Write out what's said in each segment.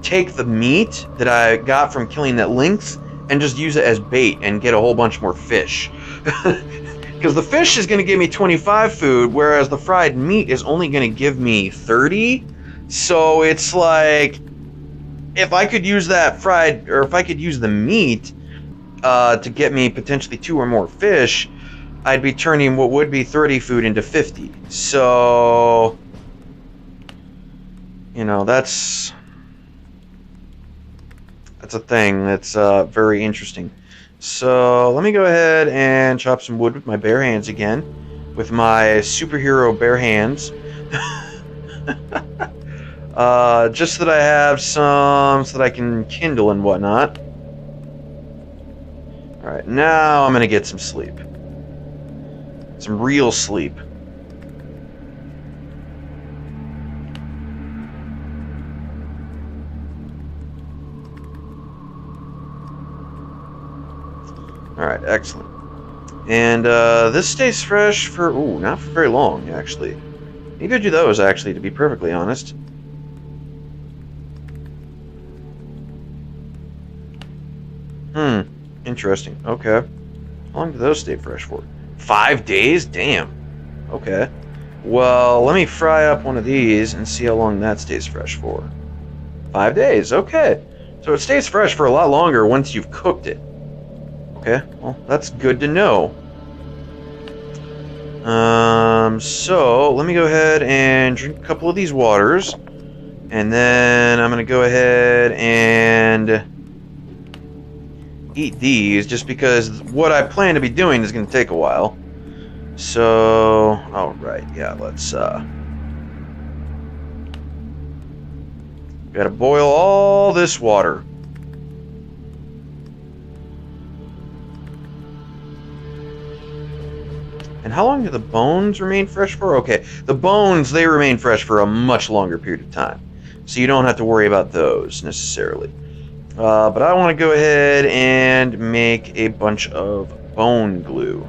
take the meat that I got from killing that lynx and just use it as bait and get a whole bunch more fish. Because the fish is going to give me 25 food, whereas the fried meat is only going to give me 30. So it's like, if I could use that fried, or if I could use the meat to get me potentially 2 or more fish, I'd be turning what would be 30 food into 50. So, you know, that's a thing that's very interesting. So let me go ahead and chop some wood with my bare hands again, with my superhero bare hands. Just so that I have some, so that I can kindle and whatnot. Alright, now I'm gonna get some sleep. Some real sleep. Alright, excellent. And this stays fresh for, ooh, not for very long, actually. Neither do those, actually, to be perfectly honest. Interesting. Okay. How long do those stay fresh for? 5 days? Damn. Okay. Well, let me fry up one of these and see how long that stays fresh for. 5 days. Okay. So it stays fresh for a lot longer once you've cooked it. Okay. Well, that's good to know. So let me go ahead and drink a couple of these waters. And then I'm going to go ahead and eat these, just because what I plan to be doing is going to take a while. So, alright, yeah, let's, gotta boil all this water. And how long do the bones remain fresh for? Okay, the bones, they remain fresh for a much longer period of time. So you don't have to worry about those, necessarily. But I want to go ahead and make a bunch of bone glue.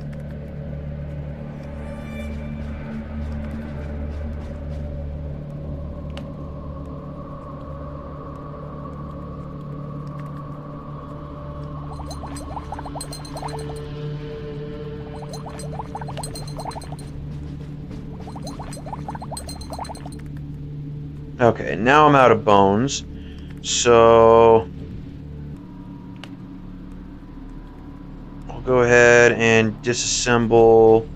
Okay, now I'm out of bones. So I'll go ahead and disassemble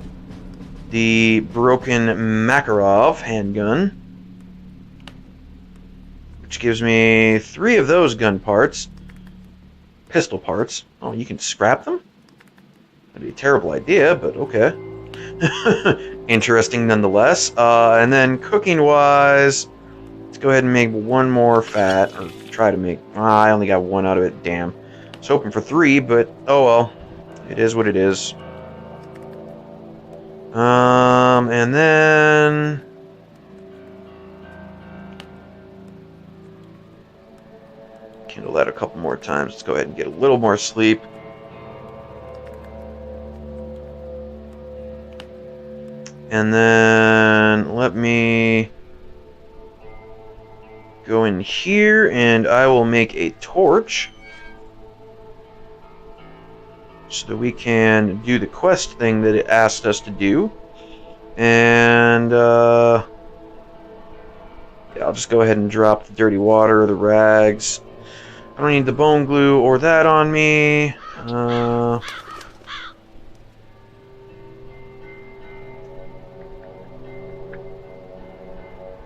the broken Makarov handgun, which gives me 3 of those gun parts. Pistol parts. Oh, you can scrap them? That'd be a terrible idea, but okay. Interesting nonetheless. And then cooking-wise, let's go ahead and make 1 more fat, or try to make... I only got 1 out of it, damn. I was hoping for 3, but oh well. It is what it is. And then... kindle that a couple more times. Let's go ahead and get a little more sleep. And then let me go in here and I will make a torch so that we can do the quest thing that it asked us to do. And yeah, I'll just go ahead and drop the dirty water, the rags. I don't need the bone glue or that on me.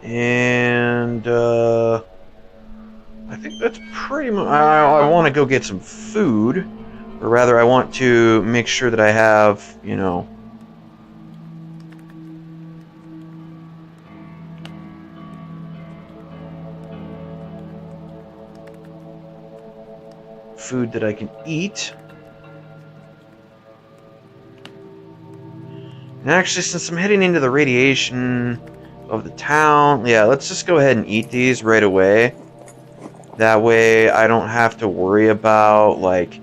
And I think that's pretty much... I want to go get some food. Or rather, I want to make sure that I have, you know... food that I can eat. And actually, since I'm heading into the radiation of the town, yeah, let's just go ahead and eat these right away. That way I don't have to worry about, like,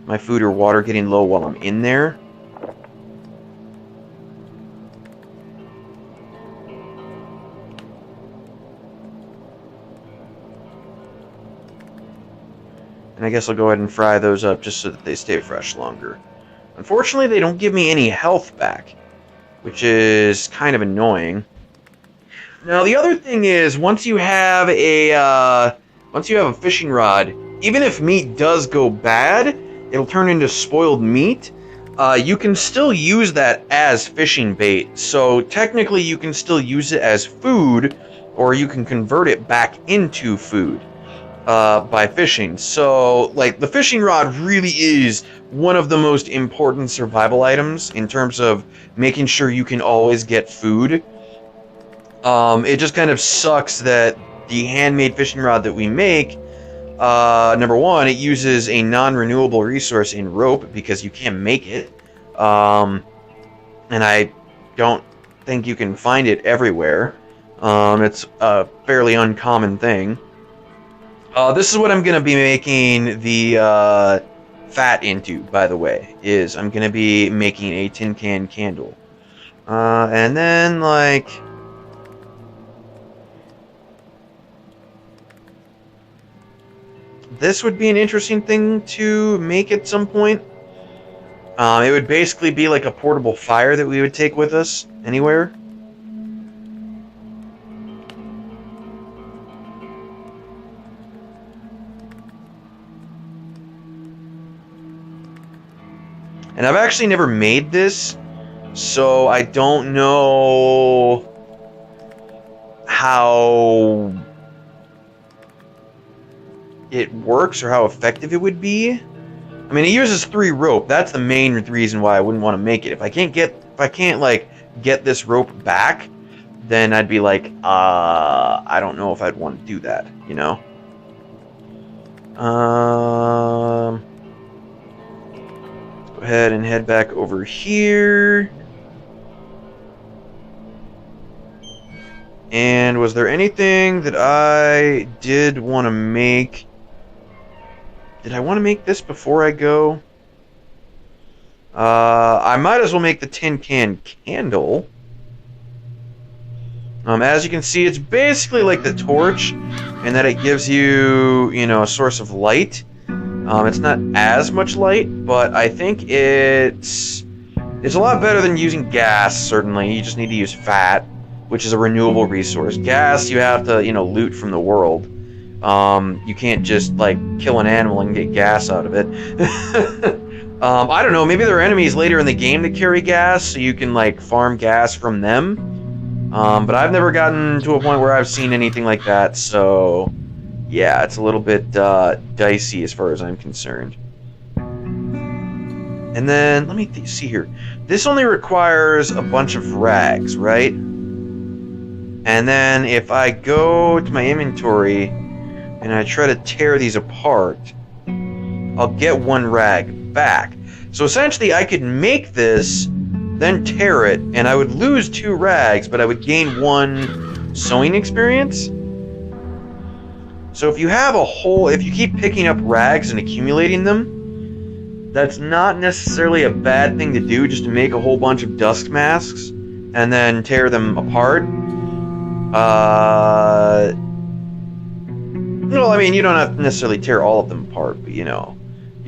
my food or water getting low while I'm in there. And I guess I'll go ahead and fry those up just so that they stay fresh longer. Unfortunately, they don't give me any health back, which is kind of annoying. Now, the other thing is, once you have a fishing rod, even if meat does go bad, it'll turn into spoiled meat. You can still use that as fishing bait. So technically, you can still use it as food, or you can convert it back into food by fishing. So, like, the fishing rod really is one of the most important survival items in terms of making sure you can always get food. It just kind of sucks that the handmade fishing rod that we make, number one, it uses a non-renewable resource in rope because you can't make it. And I don't think you can find it everywhere. It's a fairly uncommon thing. This is what I'm going to be making the fat into, by the way, is I'm going to be making a tin can candle. And then, like... this would be an interesting thing to make at some point. It would basically be like a portable fire that we would take with us anywhere. And I've actually never made this, so I don't know how it works or how effective it would be. I mean, it uses 3 rope. That's the main reason why I wouldn't want to make it. If I can't get this rope back, then I'd be like, I don't know if I'd want to do that, you know? Let's go ahead and head back over here. And was there anything that I did want to make? Did I want to make this before I go? I might as well make the tin can candle. As you can see, it's basically like the torch, in that it gives you, a source of light. It's not as much light, but I think it's a lot better than using gas, certainly. You just need to use fat, which is a renewable resource. Gas, you have to, loot from the world. You can't just, kill an animal and get gas out of it. I don't know, maybe there are enemies later in the game that carry gas, so you can, farm gas from them. But I've never gotten to a point where I've seen anything like that, so... yeah, it's a little bit, dicey as far as I'm concerned. And then, let me see here. This only requires a bunch of rags, right? And then, if I go to my inventory... and I try to tear these apart, I'll get 1 rag back. So essentially, I could make this, then tear it, and I would lose 2 rags, but I would gain 1 sewing experience. So if you have if you keep picking up rags and accumulating them, that's not necessarily a bad thing to do, just to make a whole bunch of dust masks, and then tear them apart. Well, I mean, you don't have to necessarily tear all of them apart, but, you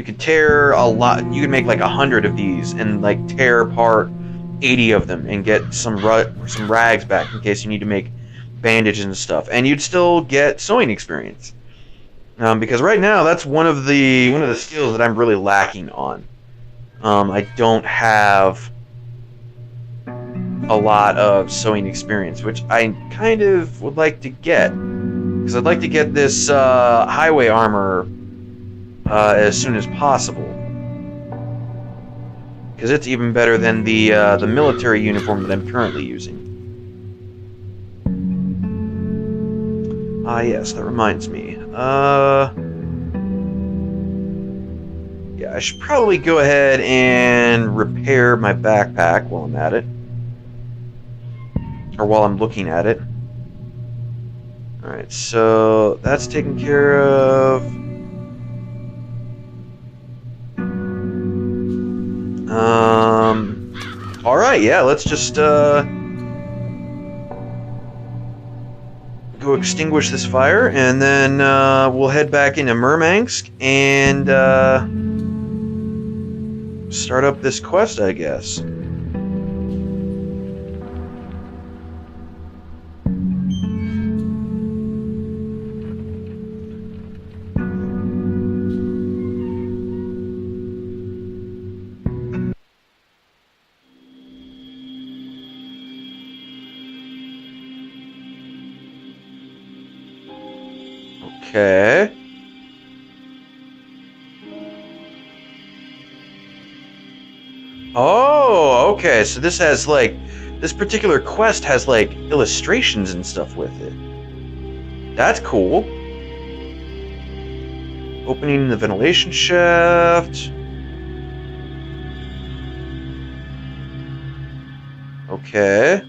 could tear a lot. You could make 100 of these and, tear apart 80 of them and get some rags back in case you need to make bandages and stuff. And you'd still get sewing experience. Because right now, that's one of the skills that I'm really lacking on. I don't have a lot of sewing experience, which I kind of would like to get. Because I'd like to get this highway armor as soon as possible. Because it's even better than the military uniform that I'm currently using. Ah, yes, that reminds me. Yeah, I should probably go ahead and repair my backpack while I'm at it. Or while I'm looking at it. Alright, so that's taken care of. Alright, yeah, let's just go go extinguish this fire, and then we'll head back into Murmansk and start up this quest, I guess. Okay. Oh, okay. So this has like, this particular quest has like illustrations and stuff with it. That's cool. Opening the ventilation shaft. Okay.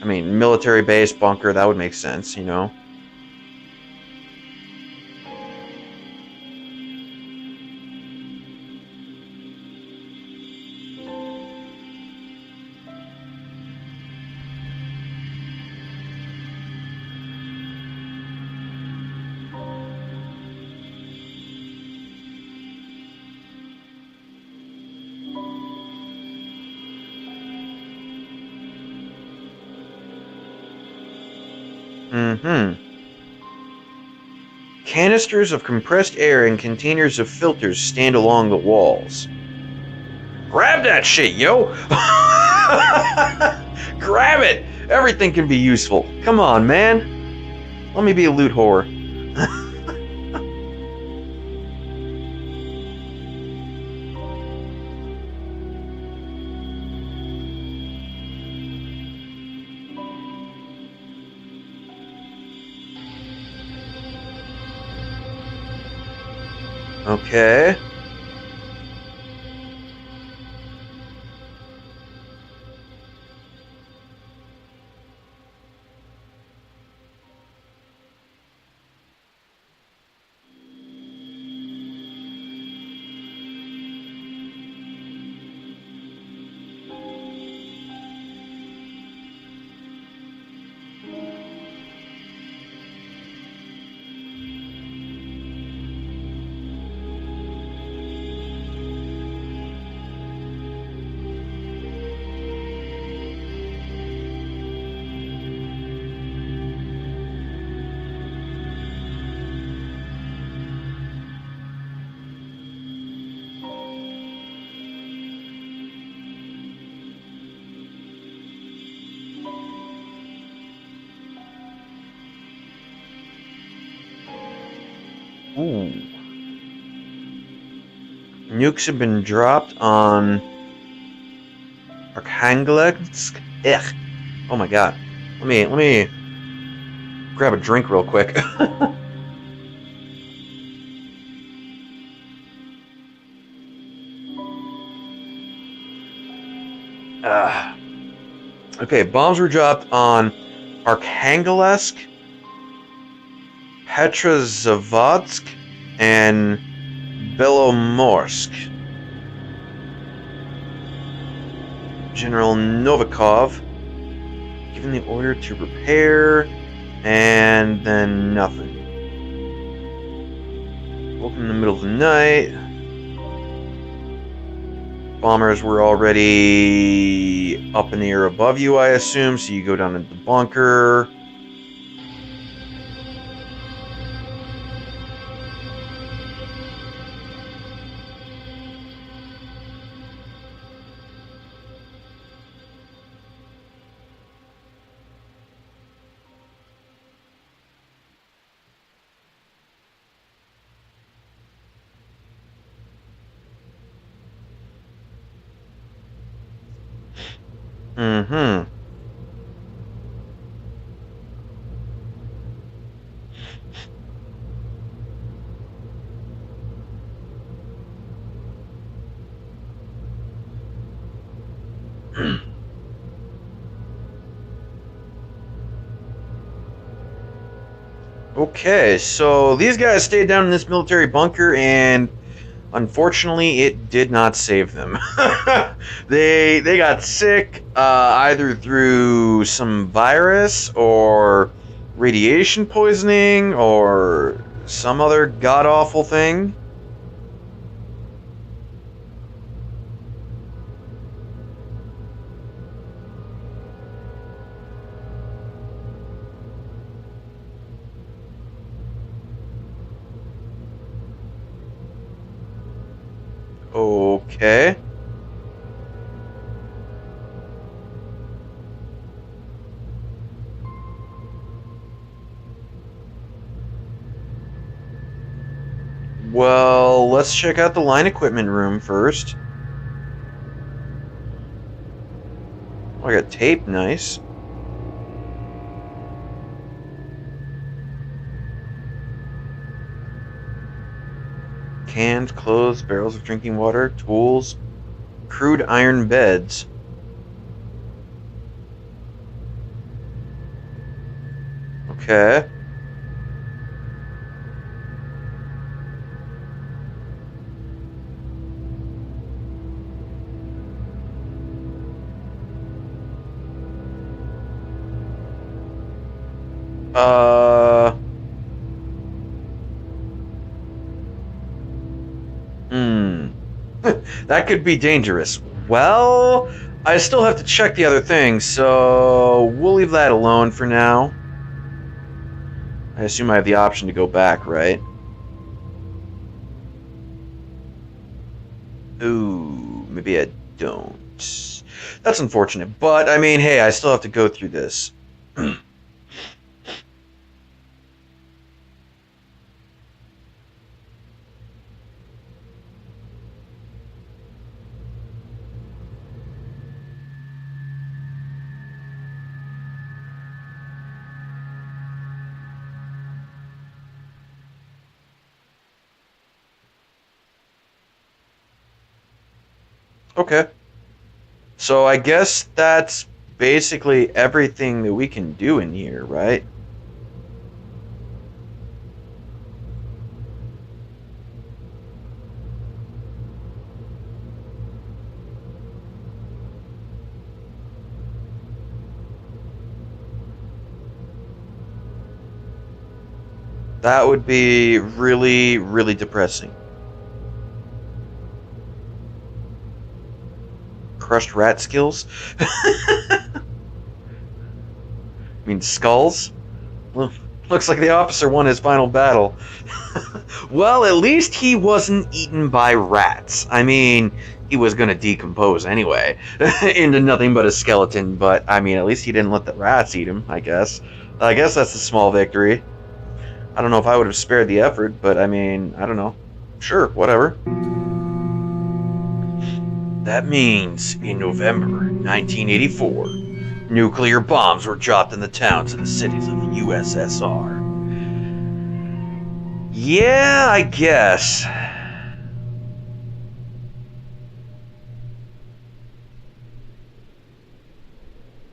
I mean, military base, bunker, that would make sense, you know? Canisters of compressed air and containers of filters stand along the walls. Grab that shit, yo! Grab it! Everything can be useful. Come on, man. Let me be a loot whore. Okay. Ooh. Nukes have been dropped on Arkhangelsk. Ugh. Oh my god. Let me grab a drink real quick. Okay, bombs were dropped on Arkhangelsk, Petrozavodsk, and Belomorsk. General Novikov given the order to repair, and then nothing. Woke in the middle of the night. Bombers were already up in the air above you, I assume, so you go down into the bunker. Mm-hmm. Okay, so these guys stayed down in this military bunker, and Unfortunately, it did not save them. They got sick either through some virus or radiation poisoning or some other god-awful thing. Okay. Well, let's check out the line equipment room first. Oh, I got tape, nice. Cans, clothes, barrels of drinking water, tools, crude iron beds. Okay. Uh... Hmm. That could be dangerous. Well, I still have to check the other things, so we'll leave that alone for now. I assume I have the option to go back, right? Ooh, maybe I don't. That's unfortunate, but I mean, hey, I still have to go through this. Okay. So I guess that's basically everything that we can do in here, right? That would be really, really depressing. Crushed rat skills? I mean, skulls? Well, looks like the officer won his final battle. Well, at least he wasn't eaten by rats. I mean, he was going to decompose anyway into nothing but a skeleton, but I mean, at least he didn't let the rats eat him, I guess. I guess that's a small victory. I don't know if I would have spared the effort, but I mean, I don't know. Sure, whatever. That means in November 1984, nuclear bombs were dropped in the towns and the cities of the USSR. Yeah, I guess.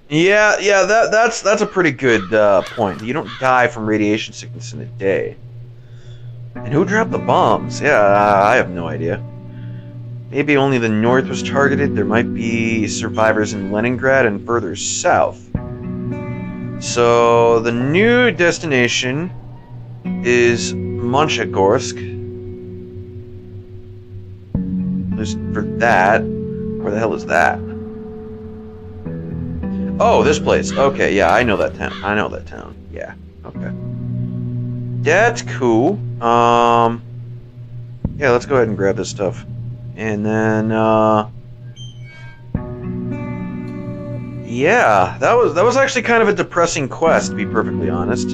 Yeah, that's a pretty good point. You don't die from radiation sickness in a day. And who dropped the bombs? Yeah, I have no idea. Maybe only the north was targeted. There might be survivors in Leningrad and further south. So the new destination is Monchegorsk. At least for that. Where the hell is that? Oh, this place. Okay, yeah, I know that town. I know that town. Yeah. Okay. That's cool. Yeah, let's go ahead and grab this stuff. And then yeah, that was actually kind of a depressing quest, to be perfectly honest.